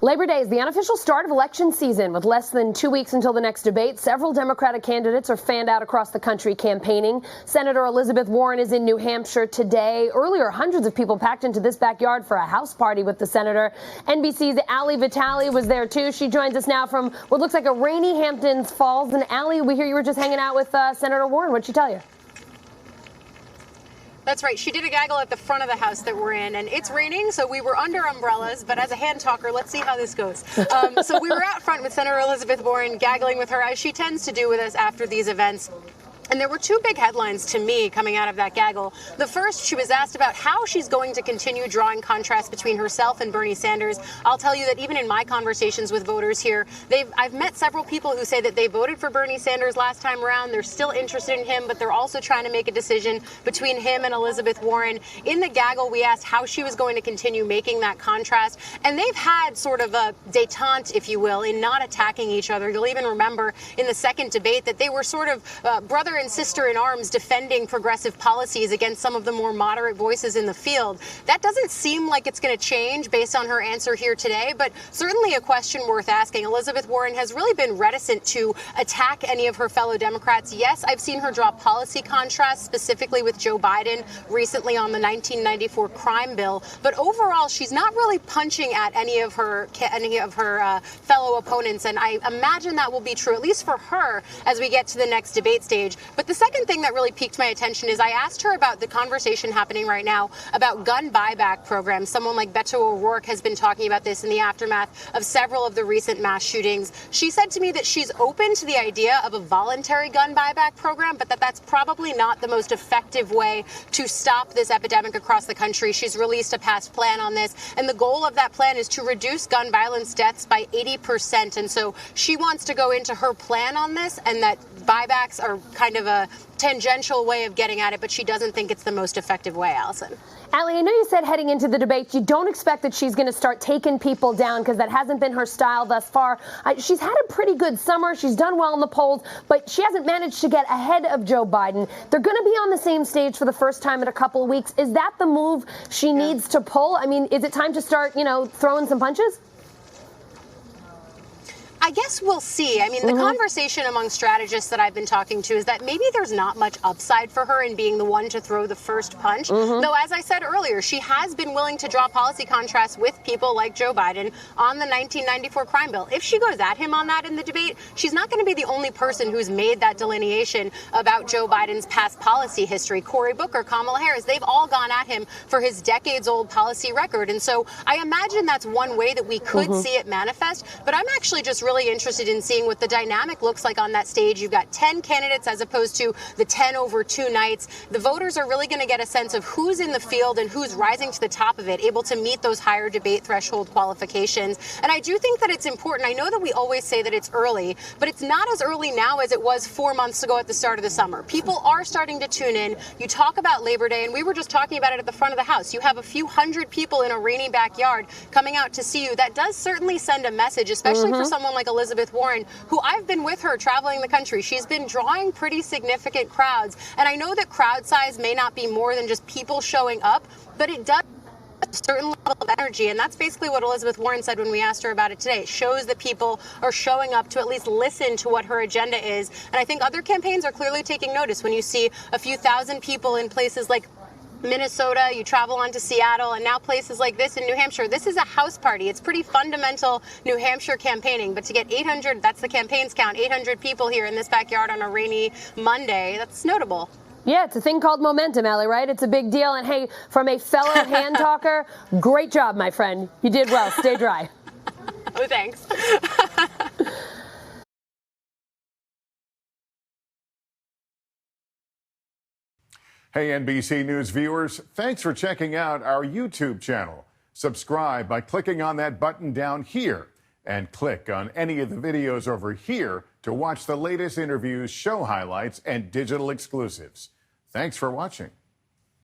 Labor Day is the unofficial start of election season. With less than 2 weeks until the next debate, several Democratic candidates are fanned out across the country campaigning. Senator Elizabeth Warren is in New Hampshire today. Earlier, hundreds of people packed into this backyard for a house party with the senator. NBC's Ali Vitali was there, too. She joins us now from what looks like a rainy Hampton Falls. And Ali, we hear you were just hanging out with Senator Warren. What'd she tell you? That's right. She did a gaggle at the front of the house that we're in, and it's raining, so we were under umbrellas. But as a hand talker, let's see how this goes. So we were out front with Senator Elizabeth Warren, gaggling with her, as she tends to do with us after these events. And there were two big headlines to me coming out of that gaggle. The first, she was asked about how she's going to continue drawing contrast between herself and Bernie Sanders. I'll tell you that even in my conversations with voters here, I've met several people who say that they voted for Bernie Sanders last time around. They're still interested in him, but they're also trying to make a decision between him and Elizabeth Warren. In the gaggle, we asked how she was going to continue making that contrast. And they've had sort of a détente, if you will, in not attacking each other. You'll even remember in the second debate that they were sort of brother and sister in arms defending progressive policies against some of the more moderate voices in the field. That doesn't seem like it's going to change based on her answer here today, but certainly a question worth asking. Elizabeth Warren has really been reticent to attack any of her fellow Democrats. Yes, I've seen her draw policy contrasts, specifically with Joe Biden recently on the 1994 crime bill, but overall she's not really punching at any of her fellow opponents, and I imagine that will be true, at least for her, as we get to the next debate stage. But the second thing that really piqued my attention is I asked her about the conversation happening right now about gun buyback programs. Someone like Beto O'Rourke has been talking about this in the aftermath of several of the recent mass shootings. She said to me that she's open to the idea of a voluntary gun buyback program, but that's probably not the most effective way to stop this epidemic across the country. She's released a past plan on this, and the goal of that plan is to reduce gun violence deaths by 80%. And so she wants to go into her plan on this, and that buybacks are kind of a tangential way of getting at it, but she doesn't think it's the most effective way, Allison. Ali, I know you said heading into the debate, you don't expect that she's going to start taking people down because that hasn't been her style thus far. She's had a pretty good summer. She's done well in the polls, but she hasn't managed to get ahead of Joe Biden. They're going to be on the same stage for the first time in a couple of weeks. Is that the move she needs to pull? I mean, is it time to start, throwing some punches? I guess we'll see. I mean, the conversation among strategists that I've been talking to is that maybe there's not much upside for her in being the one to throw the first punch. Though, as I said earlier, she has been willing to draw policy contrasts with people like Joe Biden on the 1994 crime bill. If she goes at him on that in the debate, she's not going to be the only person who's made that delineation about Joe Biden's past policy history. Cory Booker, Kamala Harris, they've all gone at him for his decades-old policy record. And so I imagine that's one way that we could see it manifest. But I'm actually just really interested in seeing what the dynamic looks like on that stage. You've got 10 candidates as opposed to the 10 over 2 nights. The voters are really going to get a sense of who's in the field and who's rising to the top of it, able to meet those higher debate threshold qualifications. And I do think that it's important. I know that we always say that it's early, but it's not as early now as it was 4 months ago at the start of the summer. People are starting to tune in. You talk about Labor Day, and we were just talking about it at the front of the house. You have a few hundred people in a rainy backyard coming out to see you. That does certainly send a message, especially for someone like Elizabeth Warren, who I've been with her traveling the country. She's been drawing pretty significant crowds. And I know that crowd size may not be more than just people showing up, but it does a certain level of energy. And that's basically what Elizabeth Warren said when we asked her about it today. It shows that people are showing up to at least listen to what her agenda is. And I think other campaigns are clearly taking notice when you see a few thousand people in places like Minnesota, you travel on to Seattle, and now places like this in New Hampshire. This is a house party. It's pretty fundamental New Hampshire campaigning, but to get 800, that's the campaign's count, 800 people here in this backyard on a rainy Monday, that's notable. Yeah, it's a thing called momentum, Ali, right? It's a big deal. And hey, from a fellow hand talker, great job, my friend. You did well. Stay dry. Oh, thanks. Hey, NBC News viewers, thanks for checking out our YouTube channel. Subscribe by clicking on that button down here and click on any of the videos over here to watch the latest interviews, show highlights, and digital exclusives. Thanks for watching.